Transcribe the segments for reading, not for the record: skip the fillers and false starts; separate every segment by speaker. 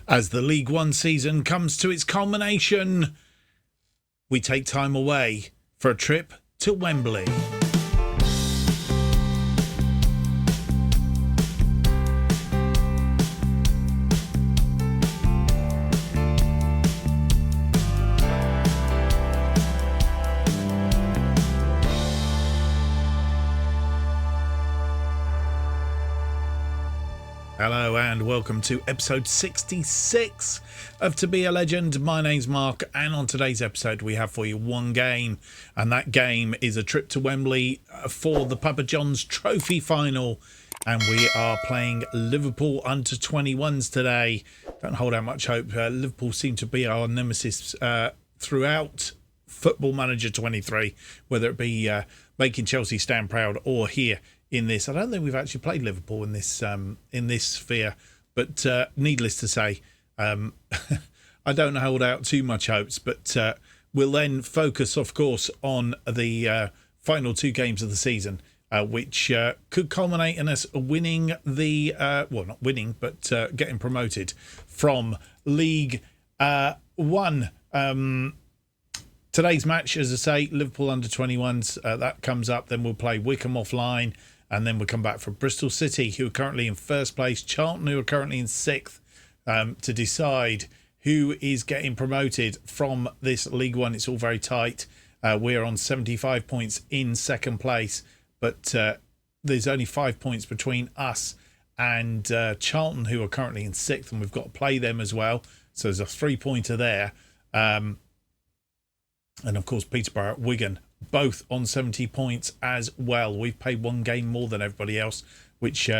Speaker 1: As the League One season comes to its culmination, we take time away for a trip to Wembley. Hello and welcome to episode 66 of To Be a Legend. My name's Mark, and on today's episode we have for you one game, and that game is a trip to Wembley for the Papa John's Trophy final, and we are playing Liverpool Under 21s today. Don't hold out much hope. Liverpool seem to be our nemesis throughout Football Manager 23, whether it be making Chelsea stand proud or here in this. I don't think we've actually played Liverpool in this sphere, but needless to say, I don't hold out too much hopes, but we'll then focus, of course, on the final two games of the season, which could culminate in us winning the not winning, but getting promoted from League One. Today's match, as I say, Liverpool Under 21s, that comes up. Then we'll play Wycombe offline, and then we'll come back for Bristol City, who are currently in first place, Charlton, who are currently in sixth, to decide who is getting promoted from this League One. It's all very tight. We're on 75 points in second place, but there's only 5 points between us and Charlton, who are currently in sixth, and we've got to play them as well. So there's a 3-pointer there. And of course, Peterborough, Wigan, both on 70 points as well. We've played one game more than everybody else, which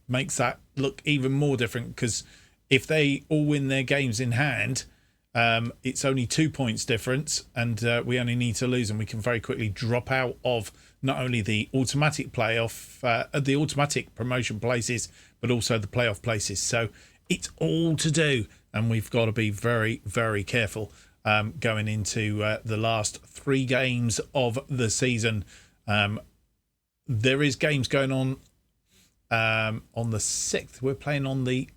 Speaker 1: makes that look even more different, because if they all win their games in hand, it's only 2 points difference, and we only need to lose, and we can very quickly drop out of not only the automatic the automatic promotion places, but also the playoff places. So it's all to do, and we've got to be very, very careful going into the last 3 games of the season. There is games going on the 6th. We're playing on the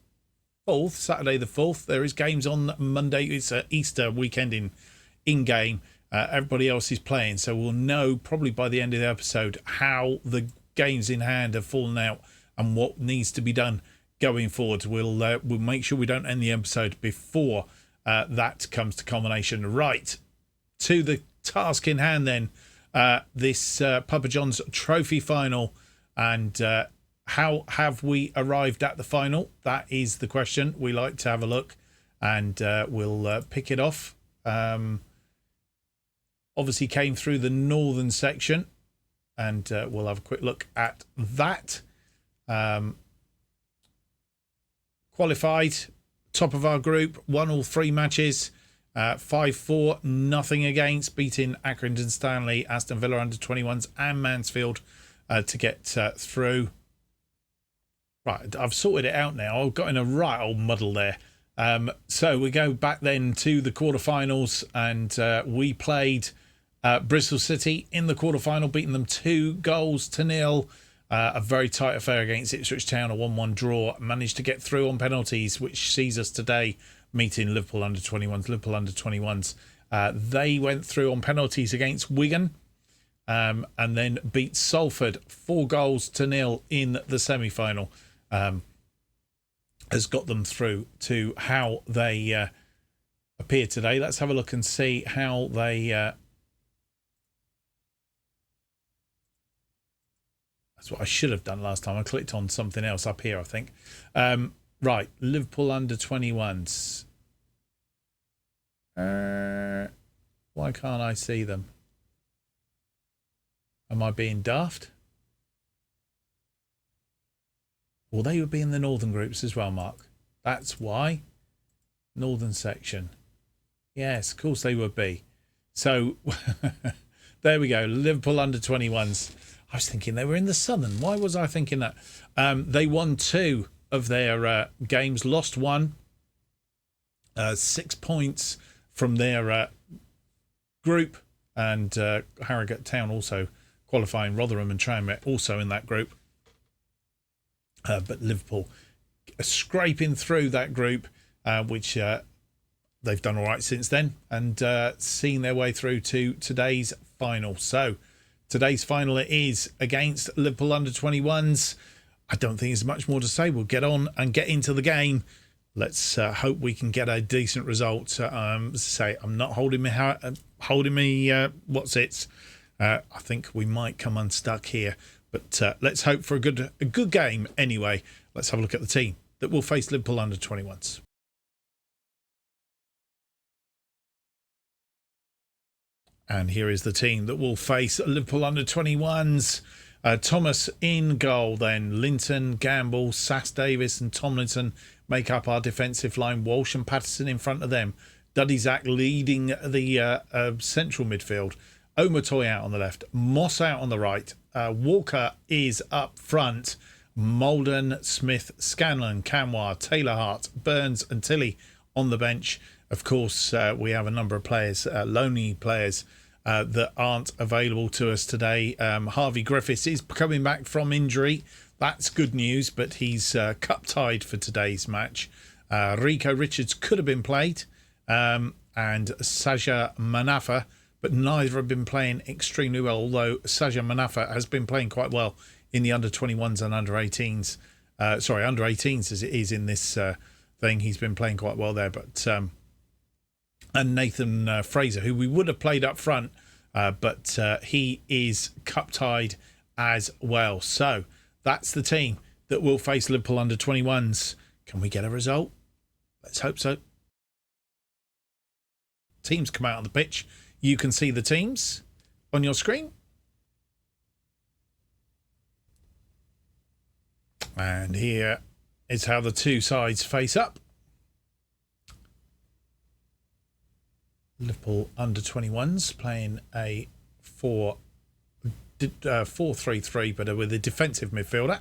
Speaker 1: 4th, Saturday the 4th. There is games on Monday. It's an Easter weekend in game. Everybody else is playing, so we'll know probably by the end of the episode how the games in hand have fallen out and what needs to be done going forward. We'll make sure we don't end the episode before that comes to culmination. Right, to the task in hand then, this Papa John's Trophy final, and how have we arrived at the final? That is the question. We like to have a look, and we'll pick it off. Obviously came through the northern section, and we'll have a quick look at that. Qualified, top of our group, won all 3 matches, 5-4, nothing against, beating Accrington Stanley, Aston Villa Under 21s and Mansfield to get through. Right, I've sorted it out now. I've got in a right old muddle there. So we go back then to the quarterfinals, and we played Bristol City in the quarterfinal, beating them 2-0. A very tight affair against Ipswich Town, a 1-1 draw. Managed to get through on penalties, which sees us today meeting Liverpool Under 21s. Liverpool Under 21s, they went through on penalties against Wigan, and then beat Salford 4-0 in the semi-final. Has got them through to how they appear today. Let's have a look and see how they... That's what I should have done last time. I clicked on something else up here, I think. Right, Liverpool Under 21s. Why can't I see them? Am I being daft? Well, they would be in the northern groups as well, Mark. That's why. Northern section. Yes, of course they would be. So, there we go. Liverpool Under 21s. I was thinking they were in the southern. Why was I thinking that? They won 2 of their games, lost 1. 6 points from their group, and Harrogate Town also qualifying, Rotherham and Tranmere also in that group. But Liverpool scraping through that group, which they've done all right since then, and seeing their way through to today's final. So today's final is against Liverpool Under 21s. I don't think there's much more to say. We'll get on and get into the game. Let's hope we can get a decent result. I'm not holding me what's-its. I think we might come unstuck here, but let's hope for a good game anyway. Let's have a look at the team that will face Liverpool Under 21s. And here is the team that will face Liverpool Under 21s. Thomas in goal then. Linton, Gamble, Sass Davis and Tomlinson make up our defensive line. Walsh and Patterson in front of them. Duddy-Zach leading the central midfield. Omotoy out on the left. Moss out on the right. Walker is up front. Molden, Smith, Scanlon, Camwar, Taylor Hart, Burns and Tilly on the bench. Of course, we have a number of players, lonely players, that aren't available to us today. Harvey Griffiths is coming back from injury. That's good news, but he's cup-tied for today's match. Rico Richards could have been played, and Saja Manafa, but neither have been playing extremely well, although Saja Manafa has been playing quite well in the under-21s and under-18s. Under-18s as it is in this thing. He's been playing quite well there, but... and Nathan Fraser, who we would have played up front, but he is cup-tied as well. So that's the team that will face Liverpool Under 21s. Can we get a result? Let's hope so. Teams come out on the pitch. You can see the teams on your screen. And here is how the two sides face up. Liverpool Under 21s playing a 4-3-3, but with a defensive midfielder.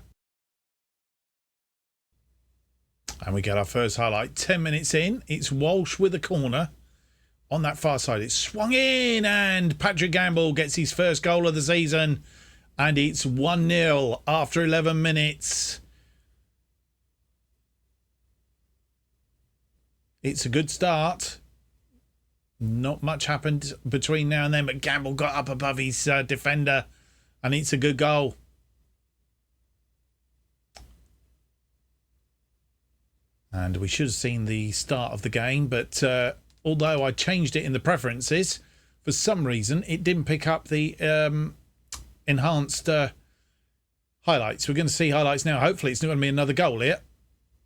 Speaker 1: And we get our first highlight 10 minutes in. It's Walsh with a corner on that far side. It's swung in, and Patrick Gamble gets his first goal of the season, and it's 1-0 after 11 minutes. It's a good start. Not much happened between now and then, but Gamble got up above his defender, and it's a good goal. And we should have seen the start of the game, but although I changed it in the preferences, for some reason it didn't pick up the enhanced highlights. We're going to see highlights now. Hopefully it's not going to be another goal here.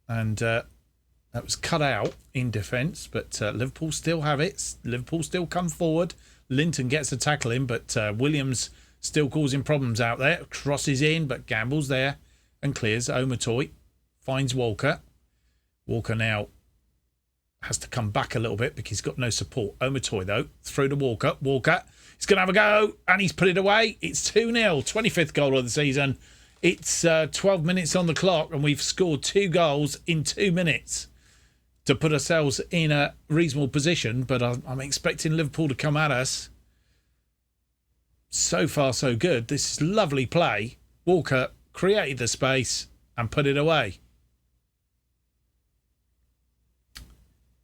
Speaker 1: And that was cut out in defence, but Liverpool still have it. Liverpool still come forward. Linton gets a tackle in, but Williams still causing problems out there. Crosses in, but Gamble's there and clears. Omotoy finds Walker. Walker now has to come back a little bit because he's got no support. Omotoy, though, through to Walker. Walker, he's going to have a go, and he's put it away. It's 2-0, 25th goal of the season. It's 12 minutes on the clock, and we've scored 2 goals in 2 minutes to put ourselves in a reasonable position, but I'm expecting Liverpool to come at us. So far, so good. This is lovely play. Walker created the space and put it away.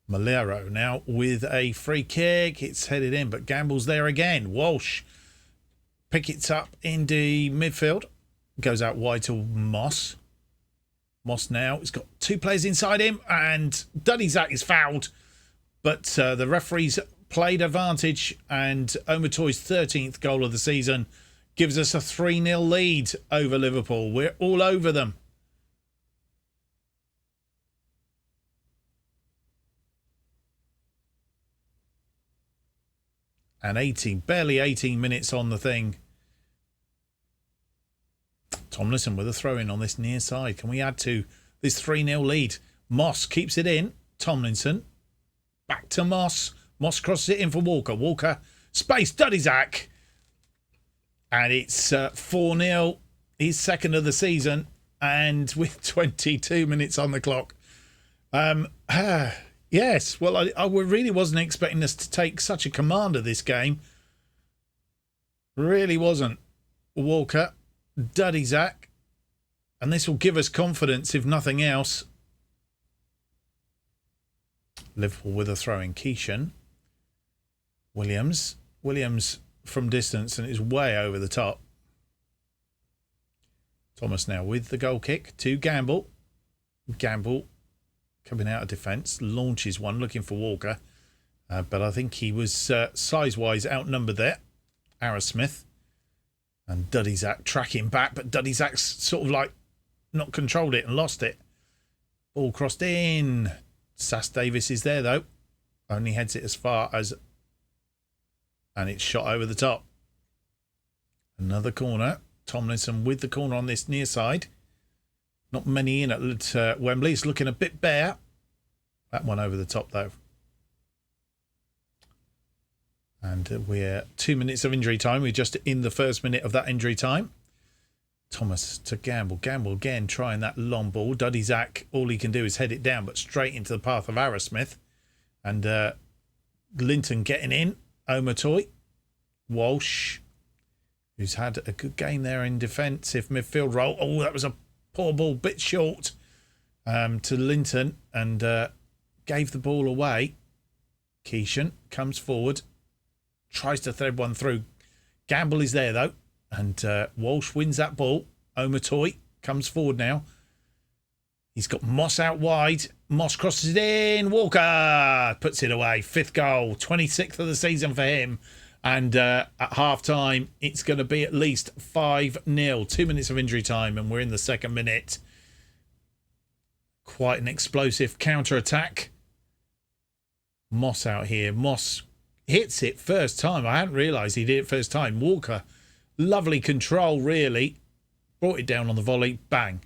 Speaker 1: Malero now with a free kick. It's headed in, but Gamble's there again. Walsh pickets up in the midfield. Goes out wide to Moss. Moss now, he's got 2 players inside him, and Duddy-Zach is fouled, but the referees played advantage, and Omotoy's 13th goal of the season gives us a 3-0 lead over Liverpool. We're all over them. And barely 18 minutes on the thing. Tomlinson with a throw-in on this near side. Can we add to this 3-0 lead? Moss keeps it in. Tomlinson. Back to Moss. Moss crosses it in for Walker. Walker. Space. Duddy-Zach. And it's 4-0. His second of the season. And with 22 minutes on the clock. Yes. Well, I really wasn't expecting us to take such a command of this game. Really wasn't. Walker. Duddy-Zach, and this will give us confidence if nothing else. Liverpool with a throw in. Keishan. Williams from distance, and it's way over the top. Thomas now with the goal kick to Gamble. Gamble coming out of defence, launches one, looking for Walker. But I think he was size-wise outnumbered there. Arrowsmith. And Duddyzak tracking back, but Duddyzak's sort of like not controlled it and lost it. Ball crossed in. Sass Davis is there though. Only heads it as far as... And it's shot over the top. Another corner. Tomlinson with the corner on this near side. Not many in at Wembley. It's looking a bit bare. That one over the top though. And we're 2 minutes of injury time. We're just in the first minute of that injury time. Thomas to Gamble. Gamble again trying that long ball. Duddyzak, all he can do is head it down, but straight into the path of Arrowsmith. And Linton getting in. Omotoy. Walsh, who's had a good game there in defensive midfield role. Oh, that was a poor ball, bit short to Linton, and gave the ball away. Keishan comes forward. Tries to thread one through. Gamble is there, though. And Walsh wins that ball. Omotoy comes forward now. He's got Moss out wide. Moss crosses it in. Walker puts it away. 5th goal. 26th of the season for him. And at half-time, it's going to be at least 5-0. 2 minutes of injury time, and we're in the second minute. Quite an explosive counter-attack. Moss out here. Moss hits it first time. I hadn't realised he did it first time. Walker, lovely control, really. Brought it down on the volley. Bang.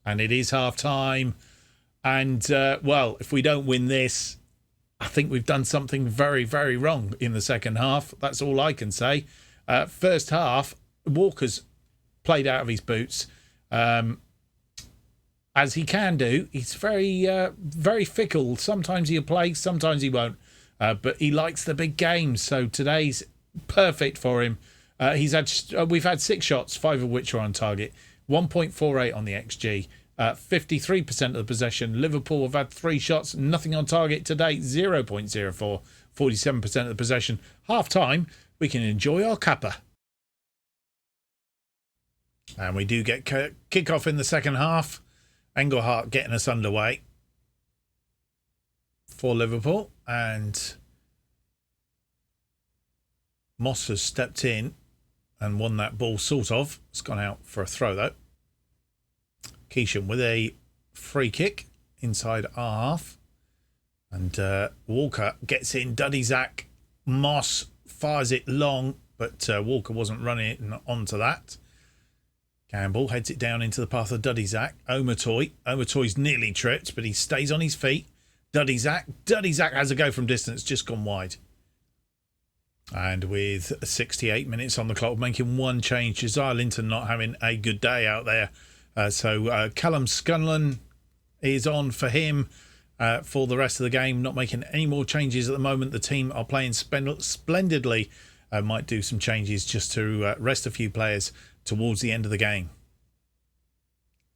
Speaker 1: And it is half-time. And, well, if we don't win this, I think we've done something very, very wrong in the second half. That's all I can say. First half, Walker's played out of his boots. As he can do. He's very, very fickle. Sometimes he'll play, sometimes he won't. But he likes the big games, so today's perfect for him. We've had 6 shots, 5 of which are on target. 1.48 on the XG. 53% of the possession. Liverpool have had 3 shots, nothing on target today. 0.04. 47% of the possession. Half time, we can enjoy our cuppa. And we do get kick-off in the second half. Engelhardt getting us underway for Liverpool, and Moss has stepped in and won that ball, sort of. It's gone out for a throw though. Keishan with a free kick inside our half, and Walker gets in. Duddyzak. Moss fires it long, but Walker wasn't running it onto that. Gamble heads it down into the path of Duddyzak. Omotoy. Omotoy's nearly tripped, but he stays on his feet. Duddyzak has a go from distance, just gone wide. And with 68 minutes on the clock, making one change. Josiah Linton not having a good day out there. So Callum Scanlon is on for him for the rest of the game. Not making any more changes at the moment. The team are playing splendidly. Might do some changes just to rest a few players towards the end of the game.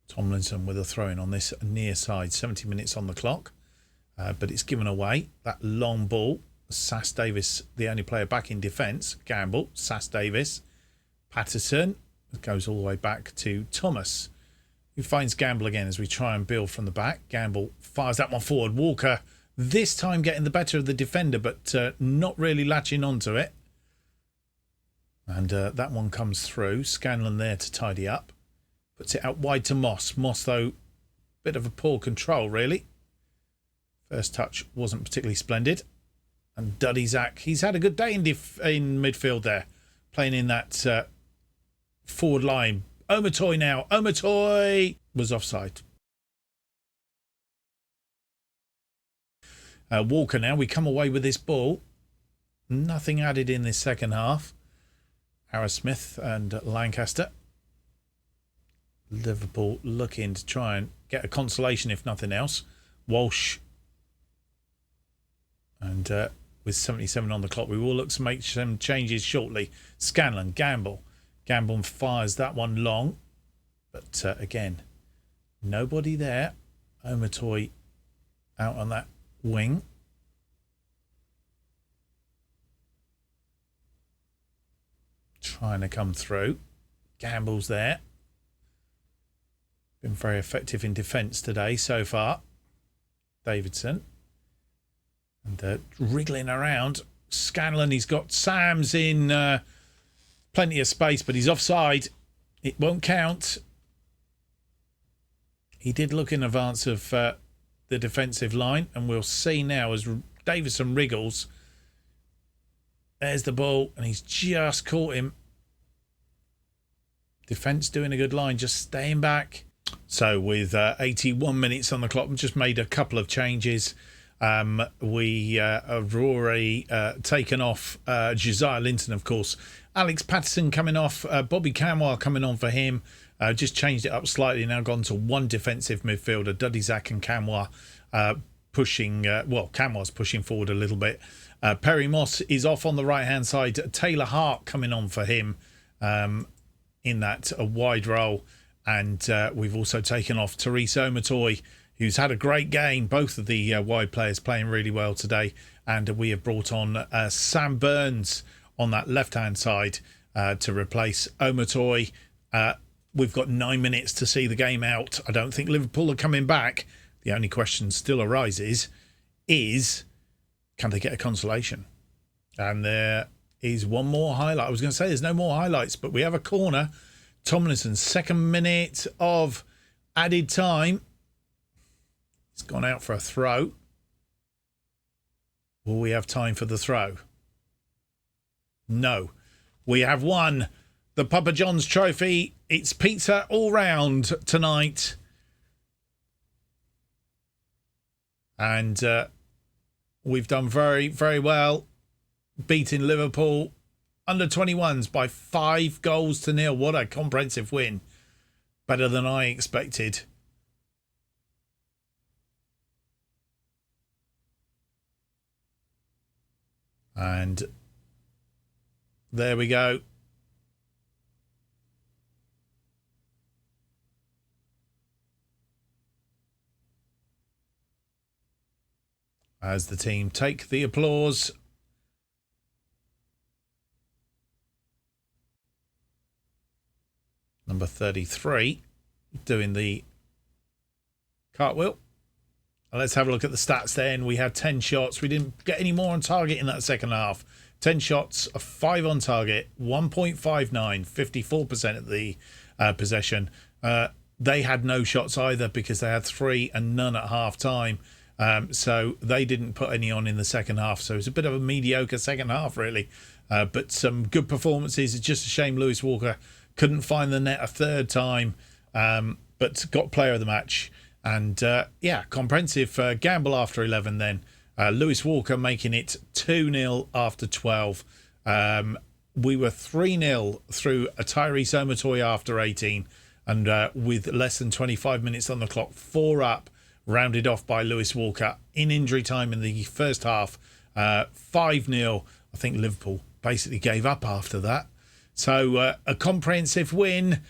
Speaker 1: Tomlinson with a throw-in on this near side. 70 minutes on the clock. But it's given away. That long ball. Sass Davis, the only player back in defence. Gamble. Sass Davis. Patterson. It goes all the way back to Thomas, who finds Gamble again as we try and build from the back. Gamble fires that one forward. Walker this time getting the better of the defender, but not really latching onto it. And that one comes through. Scanlon there to tidy up. Puts it out wide to Moss. Moss, though, bit of a poor control, really. First touch wasn't particularly splendid. And Duddyzak, he's had a good day in midfield there. Playing in that forward line. Omotoy now. Omotoy was offside. Walker now. We come away with this ball. Nothing added in this second half. Arrowsmith and Lancaster. Liverpool looking to try and get a consolation, if nothing else. Walsh. And with 77 on the clock, we will look to make some changes shortly. Scanlon, Gamble. Gamble fires that one long. But again, nobody there. Omotoy out on that wing. Trying to come through. Gamble's there. Been very effective in defence today so far. Davidson. And wriggling around. Scanlon, he's got Sams in plenty of space, but he's offside. It won't count. He did look in advance of the defensive line, and we'll see now as Davison wriggles. There's the ball, and he's just caught him. Defence doing a good line, just staying back. So with 81 minutes on the clock, we've just made a couple of changes. We have already taken off Josiah Linton, of course. Alex Patterson coming off, Bobby Camwell coming on for him. Just changed it up slightly, now gone to one defensive midfielder, Duddy Zak and Camwell pushing, Camwell's pushing forward a little bit. Perry Moss is off on the right-hand side. Taylor Hart coming on for him in that wide role. And we've also taken off Therese Omatoy, who's had a great game. Both of the wide players playing really well today. And we have brought on Sam Burns on that left-hand side to replace Omatoy. We've got 9 minutes to see the game out. I don't think Liverpool are coming back. The only question still arises is, can they get a consolation? And there is one more highlight. I was going to say there's no more highlights, but we have a corner. Tomlinson's second minute of added time. It's gone out for a throw. Will we have time for the throw? No. We have won the Papa John's Trophy. It's pizza all round tonight. And we've done very, very well, beating Liverpool under 21s by 5-0. What a comprehensive win. Better than I expected. And there we go. As the team take the applause. Number 33 doing the cartwheel. Let's have a look at the stats then. We had 10 shots. We didn't get any more on target in that second half. 10 shots, 5 on target, 1.59, 54% of the possession. They had no shots either because they had 3 and none at half time. So they didn't put any on in the second half. So it's a bit of a mediocre second half, really. But some good performances. It's just a shame Lewis Walker couldn't find the net a third time, but got player of the match. And, comprehensive gamble after 11 then. Lewis Walker making it 2-0 after 12. We were 3-0 through a Tyrese Omatoy after 18. And with less than 25 minutes on the clock, 4 up, rounded off by Lewis Walker in injury time in the first half. 5-0. I think Liverpool basically gave up after that. So a comprehensive win.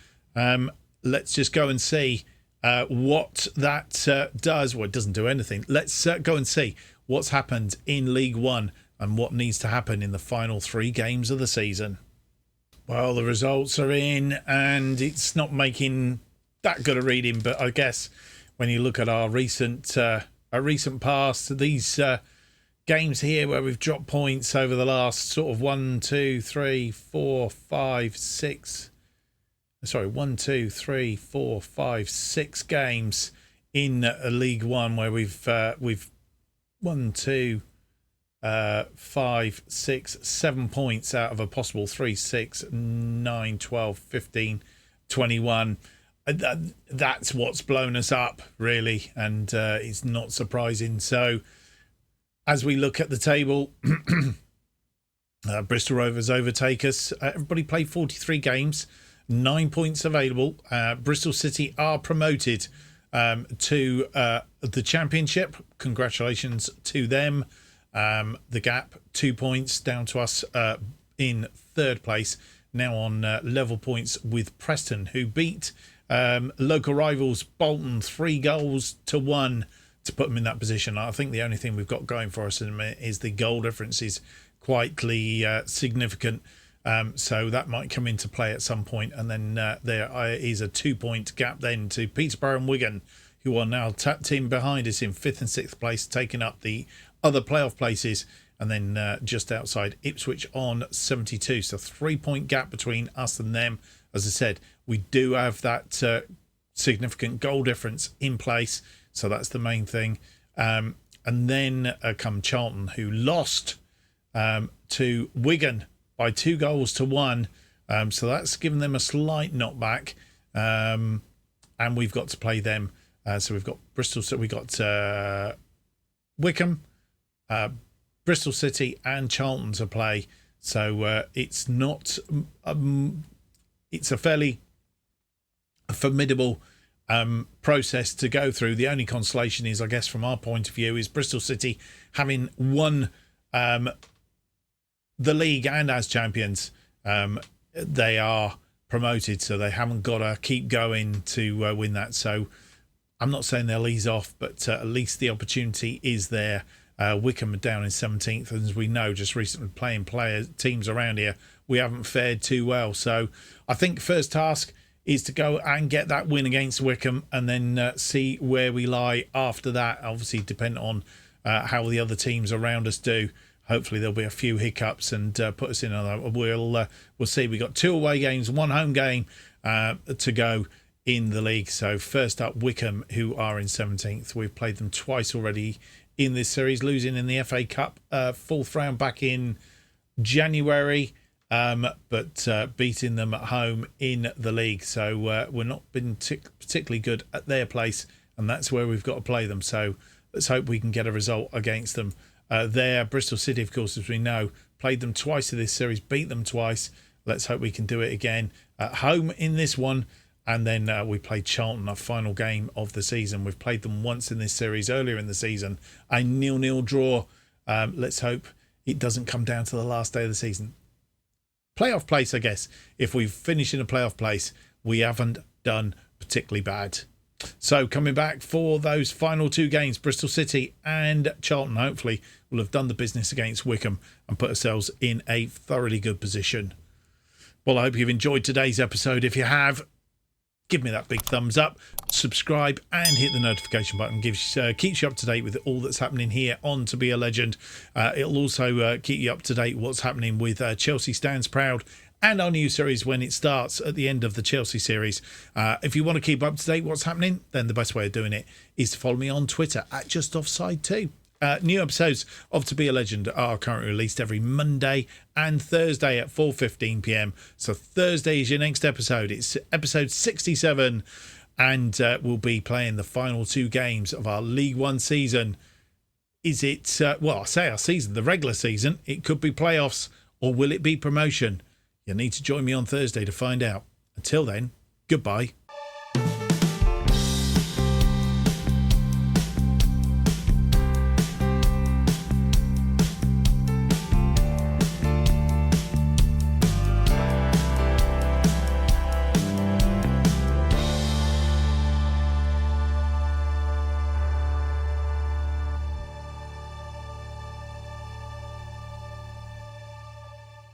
Speaker 1: Let's just go and see what that does. Well, it doesn't do anything. Let's go and see what's happened in League One and what needs to happen in the final 3 games of the season. Well, the results are in and it's not making that good a reading, but I guess when you look at our recent past, these games here where we've dropped points over the last sort of 1, 2, 3, 4, 5, 6. Sorry, 1, 2, 3, 4, 5, 6 games in League One where we've 1, 2, 5, 6, 7 points out of a possible 3, 6, 9, 12, 15, 21. That's what's blown us up, really, and it's not surprising. So as we look at the table, Bristol Rovers overtake us. Everybody played 43 games, 9 points available. Bristol City are promoted to the Championship. Congratulations to them. The gap, 2 points down to us in third place, now on level points with Preston, who beat local rivals Bolton 3-1 to put them in that position. I think the only thing we've got going for us in a minute is the goal difference is quietly significant. So that might come into play at some point. And then there is a 2-point gap then to Peterborough and Wigan, who are now tapped in behind us in 5th and 6th place, taking up the other playoff places. And then just outside Ipswich on 72. So 3-point gap between us and them. As I said, we do have that significant goal difference in place. So that's the main thing. And then come Charlton, who lost to Wigan by 2-1. So that's given them a slight knockback. And we've got to play them. So we've got Bristol. So we've got Wycombe, Bristol City and Charlton to play. So it's not... it's a fairly formidable process to go through. The only consolation is, I guess, from our point of view, is Bristol City having won the league and as champions, they are promoted, so they haven't got to keep going to win that. So I'm not saying they'll ease off, but at least the opportunity is there. Wycombe are down in 17th, and as we know, just recently playing teams around here, we haven't fared too well. So I think first task is to go and get that win against Wycombe, and then see where we lie after that. Obviously, depend on how the other teams around us do. Hopefully, there'll be a few hiccups and put us in. We'll see. We got 2 away games, 1 home game to go in the league. So first up, Wycombe, who are in 17th. We've played them twice already in this series, losing in the FA Cup 4th round back in January, but beating them at home in the league. So we're not been particularly good at their place, and that's where we've got to play them. So let's hope we can get a result against them there. Bristol City, of course, as we know, played them twice in this series, beat them twice. Let's hope we can do it again at home in this one. And then we played Charlton, our final game of the season. We've played them once in this series earlier in the season, a 0-0 draw. Let's hope it doesn't come down to the last day of the season. Playoff place, I guess. If we finish in a playoff place, we haven't done particularly bad. So coming back for those final 2 games, Bristol City and Charlton, hopefully we'll have done the business against Wycombe and put ourselves in a thoroughly good position. Well, I hope you've enjoyed today's episode. If you have, give me that big thumbs up, subscribe and hit the notification button. Keeps you up to date with all that's happening here on To Be a Legend. It'll also keep you up to date what's happening with Chelsea Stands Proud and our new series when it starts at the end of the Chelsea series. If you want to keep up to date what's happening, then the best way of doing it is to follow me on Twitter at JustOffsideToo. New episodes of To Be a Legend are currently released every Monday and Thursday at 4:15 p.m. So Thursday is your next episode. It's episode 67, and we'll be playing the final 2 games of our League One season. Is it, I say our season, the regular season. It could be playoffs, or will it be promotion? You'll need to join me on Thursday to find out. Until then, goodbye.